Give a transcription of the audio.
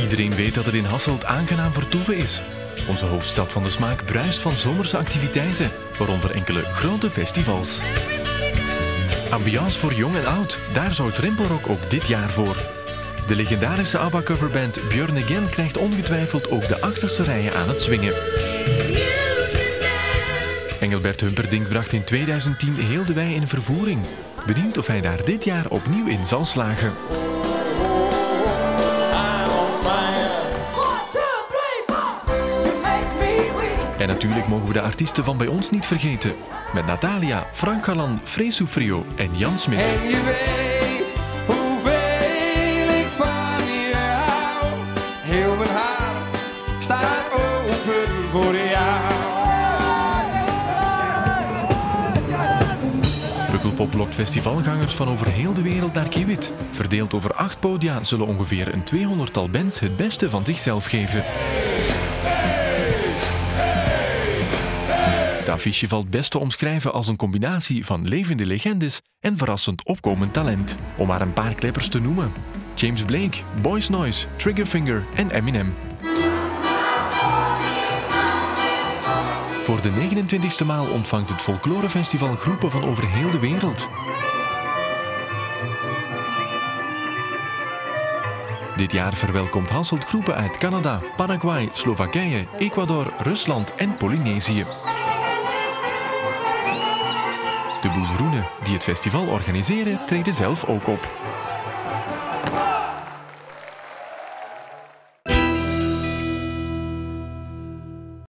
Iedereen weet dat het in Hasselt aangenaam vertoeven is. Onze hoofdstad van de smaak bruist van zomerse activiteiten, waaronder enkele grote festivals. Ambiance voor jong en oud, daar zorgt Rimpelrock ook dit jaar voor. De legendarische ABBA-coverband Björn Again krijgt ongetwijfeld ook de achterste rijen aan het swingen. Engelbert Humperdinck bracht in 2010 heel de wei in vervoering. Benieuwd of hij daar dit jaar opnieuw in zal slagen. En natuurlijk mogen we de artiesten van bij ons niet vergeten. Met Natalia, Frank Galan, Frees Soufrio en Jan Smit. En je weet hoeveel ik van je hou. Heel mijn hart staat open voor jou. Pukkelpop lokt festivalgangers van over heel de wereld naar Kiewit. Verdeeld over 8 podia zullen ongeveer een 200-tal bands het beste van zichzelf geven. Het affiche valt best te omschrijven als een combinatie van levende legendes en verrassend opkomend talent. Om maar een paar kleppers te noemen. James Blake, Boys Noise, Triggerfinger en Eminem. Voor de 29e maal ontvangt het Folklorefestival groepen van over heel de wereld. Dit jaar verwelkomt Hasselt groepen uit Canada, Paraguay, Slowakije, Ecuador, Rusland en Polynesië. De Boezroenen, die het festival organiseren, treden zelf ook op.